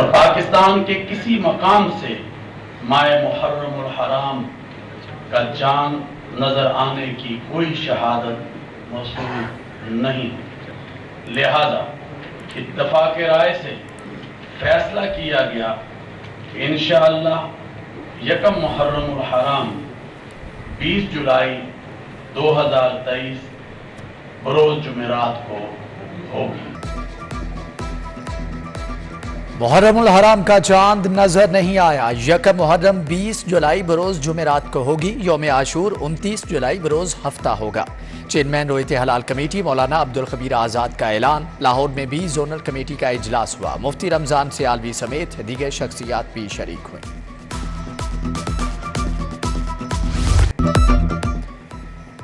और पाकिस्तान के किसी मकाम से माए मुहर्रम और हराम का चांद नजर आने की कोई शहादत मौसूल नहीं। लिहाजा इत्तफाक राय से फैसला किया गया कि इंशाअल्लाह यकम मुहर्रम और हराम 20 जुलाई 2023 बरोज जुमेरात को होगी। मुहर्रमुल हराम का चांद नजर नहीं आया। यकम मुहर्रम 20 जुलाई बरोज जुमेरात को होगी। यौम आशूर 29 जुलाई बरोज हफ्ता होगा। चेयरमैन रोयत हलाल कमेटी मौलाना अब्दुल खबीर आज़ाद का ऐलान। लाहौर में भी जोनल कमेटी का इजलास हुआ। मुफ्ती रमजान सियालवी समेत दीगर शख्सियात भी शरीक हुई।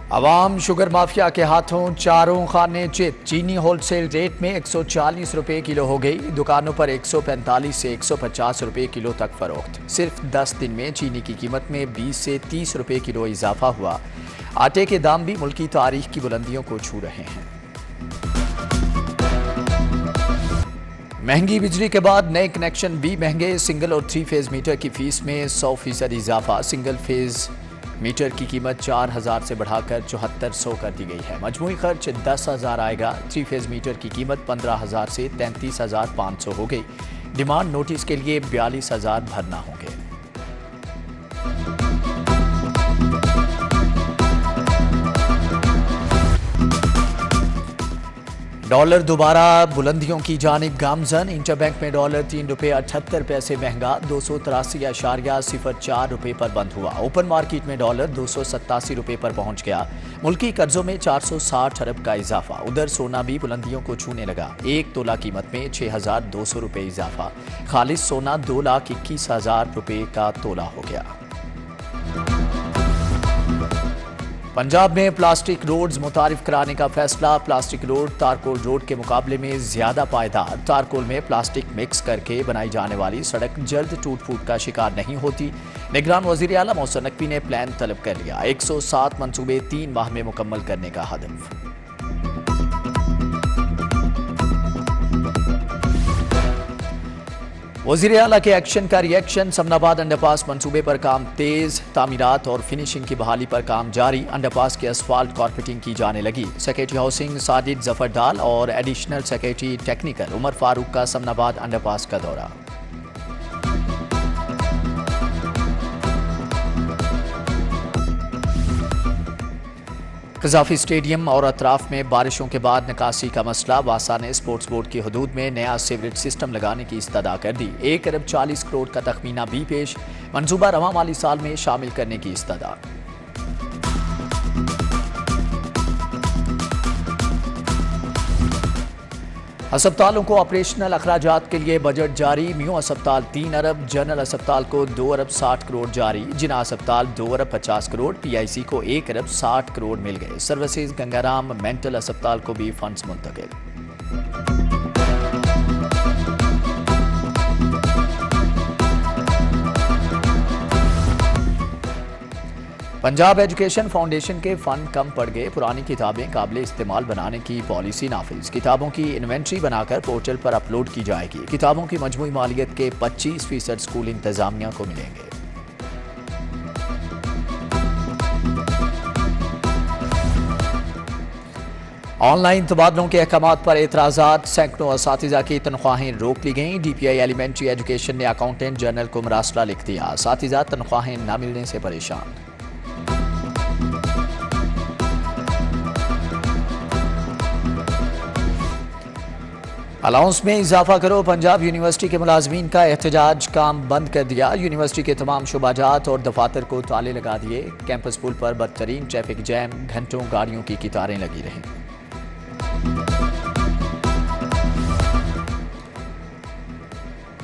अवाम शुगर माफिया के हाथों चारों खाने चित। चीनी होलसेल रेट में 140 रुपये किलो हो गई। दुकानों पर 145 से 150 रुपये किलो तक फरोख्त। सिर्फ 10 दिन में चीनी की कीमत में 20 से 30 रुपये किलो इजाफा हुआ। आटे के दाम भी मुल्की तारीख की बुलंदियों को छू रहे हैं। महंगी बिजली के बाद नए कनेक्शन भी महंगे। सिंगल और 3 फेज मीटर की फीस में 100% इजाफा। सिंगल फेज मीटर की कीमत 4000 से बढ़ाकर 7400 कर दी गई है। मजमूई खर्च 10,000 आएगा। 3 फेज मीटर की कीमत 15,000 से 33,500 हो गई। डिमांड नोटिस के लिए 42,000 भरना होंगे। डॉलर दोबारा बुलंदियों की जानिब गामजन। इंटरबैंक में डॉलर 3 रुपये 78 पैसे महंगा 283.04 रुपये पर बंद हुआ। ओपन मार्केट में डॉलर 287 रुपये पर पहुंच गया। मुल्की कर्जों में 460 अरब का इजाफा। उधर सोना भी बुलंदियों को छूने लगा। 1 तोला कीमत में 6,200 रुपये इजाफा। खालिस सोना 2,21,000 रुपये का तोला हो गया। पंजाब में प्लास्टिक रोड्स मुतारिफ कराने का फैसला। प्लास्टिक रोड तारकोल रोड के मुकाबले में ज्यादा पायदार। तारकोल में प्लास्टिक मिक्स करके बनाई जाने वाली सड़क जल्द टूट फूट का शिकार नहीं होती। निगरान वजीर आला मोहसिन नकवी ने प्लान तलब कर लिया। 107 मंसूबे 3 माह में मुकम्मल करने का हदफ। वज़ीर आला के एक्शन का रिएक्शन। समनाबाद अंडरपास मंसूबे पर काम तेज। तामीरात और फिनिशिंग की बहाली पर काम जारी। अंडरपास के असफाल्ट कारपेटिंग की जाने लगी। सेक्रेटरी हाउसिंग साजिद जफर डाल और additional secretary technical Umar Farooq का समनाबाद अंडरपास का दौरा। कजाफी स्टेडियम और अतराफ में बारिशों के बाद निकासी का मसला। वासा ने स्पोर्ट्स बोर्ड की हदूद में नया सीवरेज सिस्टम लगाने की इस्तदा कर दी। 1 अरब 40 करोड़ का तखमीना भी पेश। मंसूबा रवां माली साल में शामिल करने की इस्तदा। अस्पतालों को ऑपरेशनल अखराजात के लिए बजट जारी। म्यू अस्पताल 3 अरब, जनरल अस्पताल को 2 अरब 60 करोड़ जारी। जिना अस्पताल 2 अरब 50 करोड़, PIC को 1 अरब 60 करोड़ मिल गए। सर्विसेज गंगाराम मेंटल अस्पताल को भी फंड्स मुंतकिल। पंजाब एजुकेशन फाउंडेशन के फंड कम पड़ गए। पुरानी किताबें काबिल इस्तेमाल बनाने की पॉलिसी नाफिज। किताबों की इन्वेंट्री बनाकर पोर्टल पर अपलोड की जाएगी। किताबों की मजमूई मालियत के 25% स्कूल इंतजामिया को मिलेंगे। ऑनलाइन तबादलों के अहकामात पर एतराज़ात। सैकड़ों असातिज़ा की तनख्वाहें रोक ली गईं। DPI एलिमेंट्री एजुकेशन ने अकाउंटेंट जनरल को मरासला लिख दिया। असातिज़ा तनख्वाहें न मिलने से परेशान। अलाउंस में इजाफा करो। पंजाब यूनिवर्सिटी के मुलाजमीन का एहतजाज काम बंद कर दिया। यूनिवर्सिटी के तमाम शुबाजात और दफातर को ताले लगा दिए। कैंपस पुल पर बदतरीन ट्रैफिक जैम। घंटों गाड़ियों की कतारें लगी रहीं।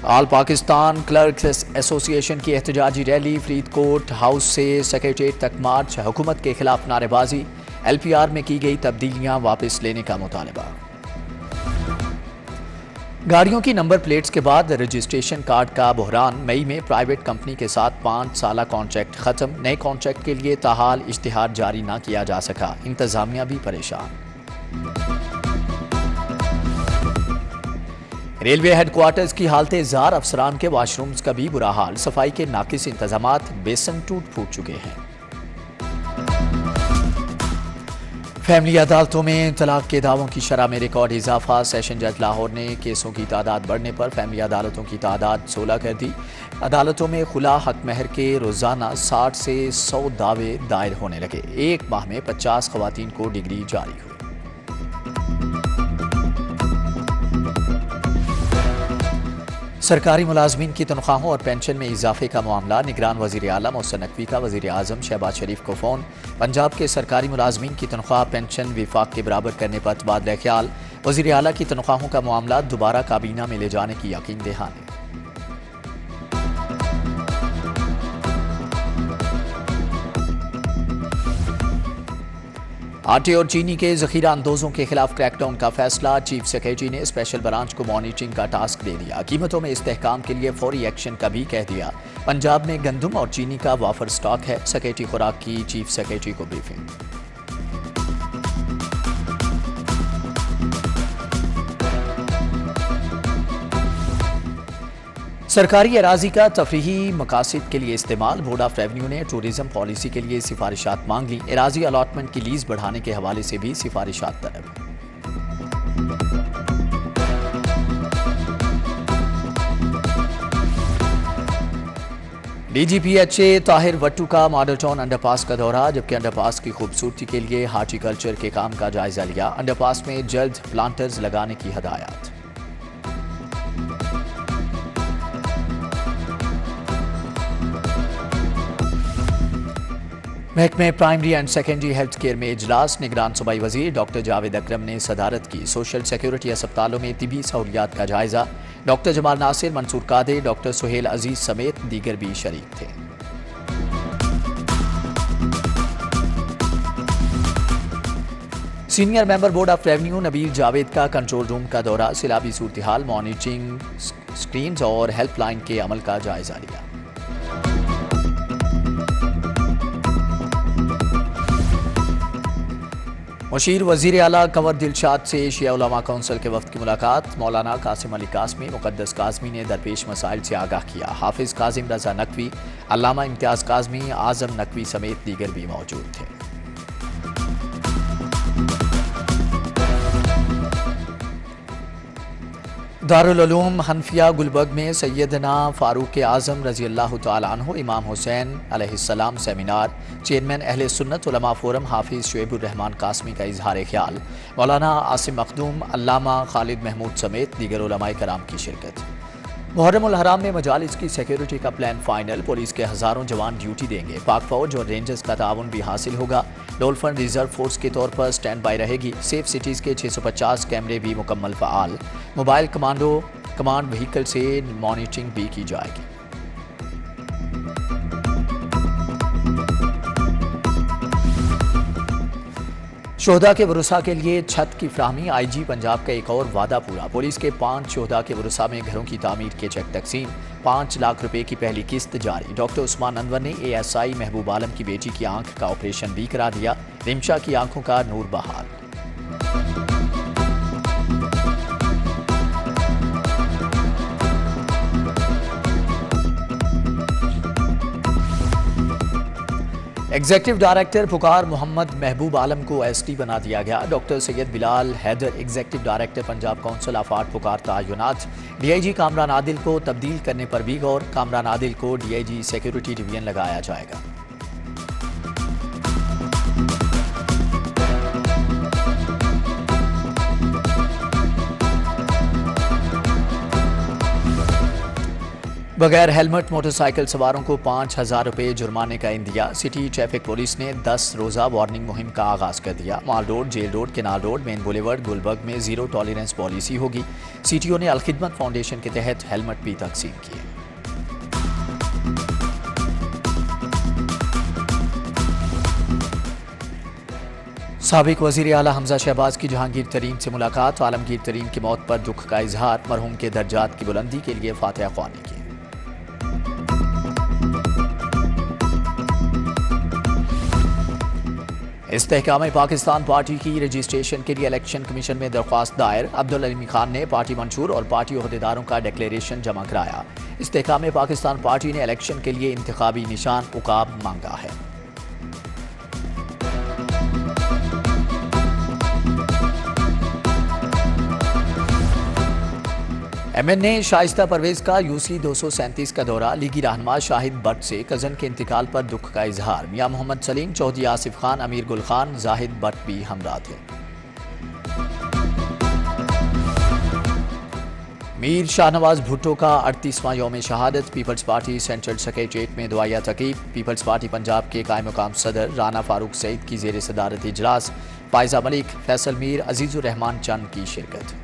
ऑल पाकिस्तान क्लर्क्स एसोसिएशन की एहतजाजी रैली। फरीदकोट हाउस से सेक्रेटेरिएट तक मार्च। हुकूमत के खिलाफ नारेबाजी। LPR में की गई तब्दीलियां वापस लेने का मुतालबा। गाड़ियों की नंबर प्लेट्स के बाद रजिस्ट्रेशन कार्ड का बहरान। मई में प्राइवेट कंपनी के साथ 5 साला कॉन्ट्रैक्ट खत्म। नए कॉन्ट्रैक्ट के लिए ताहाल इश्तिहार जारी ना किया जा सका। इंतजामिया भी परेशान। रेलवे हेडक्वार्टर्स की हालत जार, अफसरान के वाशरूम्स का भी बुरा हाल, सफाई के नाकिस इंतजामात, बेसन टूट फूट चुके हैं। फैमिली अदालतों में तलाक के दावों की शरह में रिकॉर्ड इजाफा, सेशन जज लाहौर ने केसों की तादाद बढ़ने पर फैमिली अदालतों की तादाद 16 कर दी। अदालतों में खुला हक महर के रोजाना 60 से 100 दावे दायर होने लगे। एक माह में 50 खवातीन को डिग्री जारी हुई। सरकारी मुलाजमीन की तनख्वाहों और पेंशन में इजाफे का मामला, निगरान वजीर आला मोहसिन नकवी का वजीर आजम शहबाज शरीफ को फोन। पंजाब के सरकारी मुलाजमीन की तनख्वाह पेंशन विफाक के बराबर करने पर तबादला ख्याल, वजीर आला की तनख्वाहों का मामला दोबारा काबीना में ले जाने की यकीन दहानी। आटे और चीनी के जखीरा अंदोजों के खिलाफ क्रैकडाउन का फैसला, चीफ सेक्रेटरी ने स्पेशल ब्रांच को मॉनिटरिंग का टास्क दे दिया। कीमतों में इस्तेहकाम के लिए फौरी एक्शन का भी कह दिया। पंजाब में गंदम और चीनी का वाफर स्टॉक है, सेक्रेटरी खुराक की चीफ सेक्रेटरी को ब्रीफिंग। सरकारी अराजी का तफरीही मकासद के लिए इस्तेमाल, बोर्ड ऑफ रेवेन्यू ने टूरिज्म पॉलिसी के लिए सिफारिशात मांग ली। अराजी अलॉटमेंट की लीज बढ़ाने के हवाले से भी सिफारिशात तलब। DGPHA ताहिर वट्टू का मॉडल टाउन अंडरपास का दौरा, जबकि अंडरपास की खूबसूरती के लिए हार्टिकल्चर के काम का जायजा लिया। अंडरपास में जल्द प्लांटर्स लगाने की हदायत। महकमे primary and secondary health care में इजलास, निगरान सूबाई वजीर डॉक्टर जावेद अकरम ने सदारत की। सोशल सिक्योरिटी अस्पतालों में तिबी सहूलियात का जायजा, डॉक्टर जमाल नासिर, मंसूर कादे, डॉक्टर सुहेल अजीज समेत दीगर भी शरीक थे। Senior member board of revenue Nabeel Javed का कंट्रोल रूम का दौरा, सिलाबी सूरत हाल, मॉनिटरिंग स्क्रीन्स और हेल्पलाइन के अमल का जायजा लिया। मुशीर वजीर आला कंवर दिलशाद से शिया उलमा कौंसिल के वक्त की मुलाकात, मौलाना कासिम अली कासमी, मुकद्दस कासमी ने दरपेश मसाइल से आगाह किया। हाफिज काजिम रजा नकवी, अल्लामा इम्तियाज काजमी, आजम नकवी समेत दीगर भी मौजूद थे। दारुल उलूम हनफिया गुलबर्ग में सैयदना फारूक आजम रजी अल्लाह तआला अन्हु, इमाम हुसैन अलैहिस्सलाम सेमिनार, चेयरमैन अहले सुन्नत उलमा फोरम हाफिज शुएबुर रहमान कासमी का इजहार ख्याल, मौलाना आसिम मखदूम, अल्लामा खालिद महमूद समेत दीगर उलमाए कराम की शिरकत। मुहर्रम उल हराम में मजालिस की सिक्योरिटी का प्लान फाइनल, पुलिस के हजारों जवान ड्यूटी देंगे। पाक फौज और रेंजर्स का ताउन भी हासिल होगा। डोलफन रिजर्व फोर्स के तौर पर स्टैंड बाई रहेगी। सेफ सिटीज के 650 कैमरे भी मुकम्मल फ़आल। मोबाइल कमांड व्हीकल से मॉनिटरिंग भी की जाएगी। शोहदा के वरुसा के लिए छत की फ्राहमी, IG पंजाब का एक और वादा पूरा। पुलिस के 5 शोहदा के वरुसा में घरों की तामीर के चेक तकसीम, 5 लाख रुपए की पहली किस्त जारी। डॉक्टर उस्मान अनवर ने ASI महबूब आलम की बेटी की आंख का ऑपरेशन भी करा दिया। रिमशा की आंखों का नूर बहाल। एग्जीक्यूटिव डायरेक्टर पुकार मोहम्मद महबूब आलम को SD बना दिया गया। Doctor Syed Bilal Haider executive director Punjab council of art पुकार तयनात। DIG कामरान आदिल को तब्दील करने पर भी गौर, कामरान आदिल को DIG सिक्योरिटी डिवीजन लगाया जाएगा। बगैर हेलमेट मोटरसाइकिल सवारों को 5,000 रुपये जुर्माने का इंदिया। सिटी ट्रैफिक पुलिस ने 10 रोज़ा वार्निंग मुहिम का आगाज कर दिया। Mall road, jail road, canal road, main boulevard, Gulberg में जीरो टॉलरेंस पॉलिसी होगी। CTO ने अलखिदमत फाउंडेशन के तहत हेलमेट भी तकसीम किए। साबिक वज़ीर आला हमजा शहबाज की जहांगीर तरीन से मुलाकात, आलमगीर तरीन की मौत पर दुख का इजहार, मरहूम के दर्जात की बुलंदी के लिए फातिहा ख्वानी की। इस्तेहकाम पाकिस्तान पार्टी की रजिस्ट्रेशन के लिए इलेक्शन कमीशन में दरख्वास्त दायर। अब्दुल अलीम खान ने पार्टी मंशूर और पार्टी ओहदेदारों का डिक्लेरेशन जमा कराया। इस्तेहकाम पाकिस्तान पार्टी ने इलेक्शन के लिए इंतखाबी निशान उकाब मांगा है। MN ने शाइस्ता परवेज का UC 237 का दौरा। लीगी रहनुमा शाहिद भट्ट से कजन के इंतकाल पर दुख का इजहार। मियां मोहम्मद सलीम, चौधरी आसिफ खान, अमीर गुल खान, जाहिद भट्ट भी हमरा थे। मीर शाहनवाज भुट्टो का 38वां यौम शहादत। पीपल्स पार्टी सेंट्रल सेक्रेटरिएट में दुआया तकीब। पीपल्स पार्टी पंजाब के कायम मुकाम सदर राना फारूक सईद की जेर सदारत इजलास। फायजा मलिक, फैसल मीर, अजीजुर रहमान चंद की शिरकत।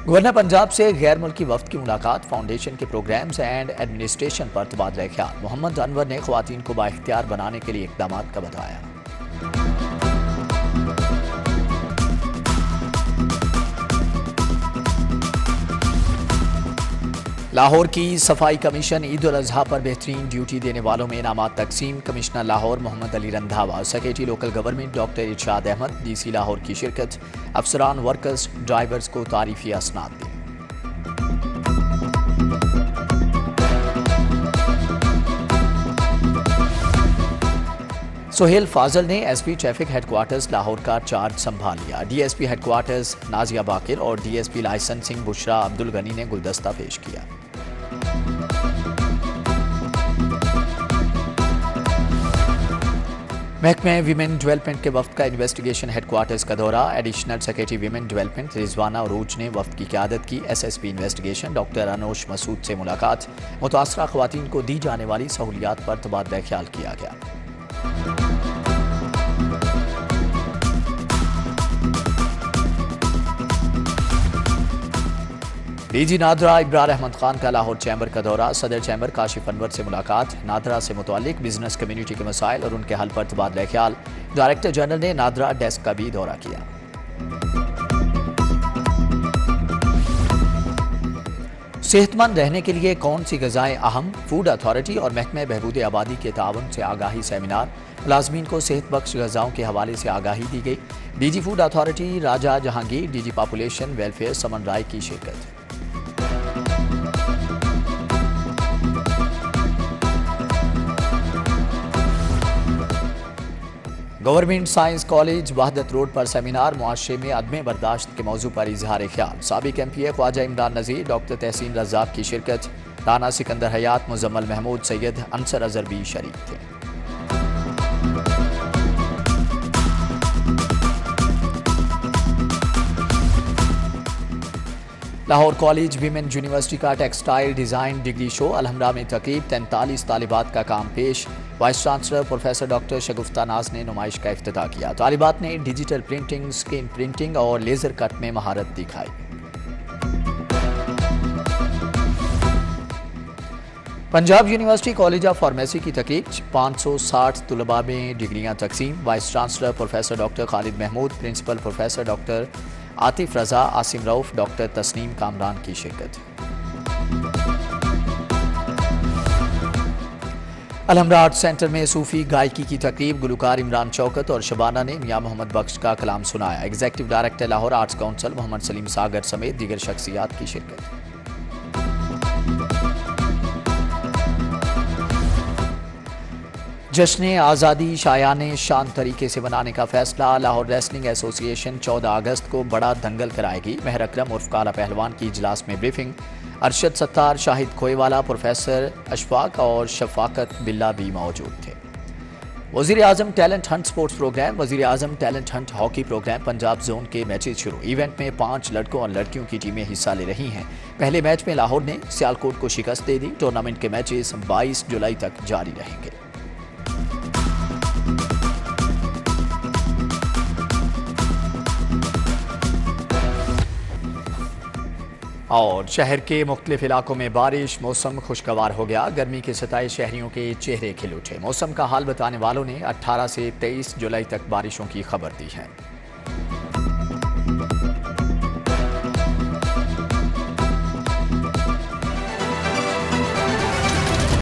गवर्नर पंजाब से गैर मुल्की वफ्द की मुलाकात। फाउंडेशन के प्रोग्राम्स एंड एडमिनिस्ट्रेशन पर तबादला ख्याल। मोहम्मद अनवर ने ख्वातीन को बाइख्तियार बनाने के लिए इक़दाम का बताया। लाहौर की सफाई कमीशन ईद उल अजहा पर बेहतरीन ड्यूटी देने वालों में इनामात तकसीम। Commissioner Lahore Mohammad Ali Randhawa, secretary local government doctor Irshad Ahmad, DC Lahore की शिरकत। अफसरान, वर्कर्स, ड्राइवर्स को तारीफी असनाद दी। सोहेल फाजल ने SP ट्रैफिक हेडक्वार्टर्स लाहौर का चार्ज संभाल लिया। DSP हेडक्वार्टर्स नाजिया बाकिर और DSP लाइसेंसिंग बुशरा अब्दुल गनी ने गुलदस्ता पेश किया। महकमे विमेन डेवलपमेंट के वफ्द का इन्वेस्टिगेशन हेडक्वार्टर्स का दौरा। Additional secretary women development Rizwana Arooj ने वफ्द की क़यादत की। SSP investigation doctor Anosh Masood से मुलाकात। मुतासरा ख्वातीन को दी जाने वाली सहूलियात पर तबादला ख्याल किया गया। DG नादरा इब्रार अहमद खान का लाहौर चैम्बर का दौरा। सदर चैम्बर काशिफ अनवर से मुलाकात। नादरा से मुतालिक बिजनेस कम्युनिटी के मसाइल और उनके हल पर तबादला ख्याल। डायरेक्टर जनरल ने नादरा डेस्क का भी दौरा किया। सेहतमंद रहने के लिए कौन सी ग़िज़ाएं अहम। फूड अथॉरिटी और महकमे बहबूद आबादी के ताउन से आगाही सेमिनार। मुलाज़मीन को सेहत बख्श ग़िज़ाओं के हवाले से आगाही दी गई। DG फूड अथॉरिटी राजा जहांगीर, DG पॉपुलेशन वेलफेयर समन राय की शिरकत। गवर्नमेंट साइंस कॉलेज वहदत रोड पर सेमिनार। मुआशरे में अदम बर्दाश्त के मौजू पर इजहार ख्याल। साबिक MPA ख्वाजा इमरान नज़ीर, डॉक्टर तहसीन रज़ाक की शिरकत। राना सिकंदर हयात, मुजम्मल महमूद, सैयद अंसर अजहर भी शरीक थे। लाहौर कॉलेज विमेन यूनिवर्सिटी का textile design degree show. Alhamra में तकरीब 43 तालिबात का काम पेश। Vice chancellor professor doctor Shagufta Naz ने नुमाइश का इफ्तिताह किया। तालिबात ने डिजिटल प्रिंटिंग, स्क्रीन प्रिंटिंग और लेजर कट में महारत दिखाई। Punjab university college of pharmacy की तकरीब। 560 तलबा में डिग्रियां तकसीम। Vice chancellor professor doctor Khalid Mahmood, principal professor doctor Atif Raza, Asim Rauf, doctor Tasneem Kamran की शिरकत। अलहमरा आर्ट सेंटर में सूफी गायकी की तकरीब। गुलकार इमरान शौकत और शबाना ने मियां मोहम्मद बख्श का कलाम सुनाया। Executive director Lahore arts council Mohammad Saleem Sagar समेत दीगर शख्सियात की शिरकत। जश्न आज़ादी शायाने शान तरीके से मनाने का फैसला। लाहौर रेसलिंग एसोसिएशन 14 अगस्त को बड़ा दंगल कराएगी। मेहर अकरम उर्फ काला पहलवान की इजलास में ब्रीफिंग। अरशद सत्तार, शाहिद खोएवाला, प्रोफेसर अशफाक और शफाकत बिल्ला भी मौजूद थे। वज़ीर आज़म टैलेंट हंट स्पोर्ट्स प्रोग्राम। वज़ीर आज़म talent hunt hockey program Punjab zone के मैचेज शुरू। इवेंट में 5 लड़कों और लड़कियों की टीमें हिस्सा ले रही हैं। पहले मैच में लाहौर ने सियालकोट को शिकस्त दे दी। टूर्नामेंट के मैचेस 22 जुलाई तक जारी रहेंगे। और शहर के मुख्तलिफ इलाकों में बारिश। मौसम खुशगवार हो गया। गर्मी के सताए शहरियों के चेहरे खिल उठे। मौसम का हाल बताने वालों ने 18 से 23 जुलाई तक बारिशों की खबर दी है।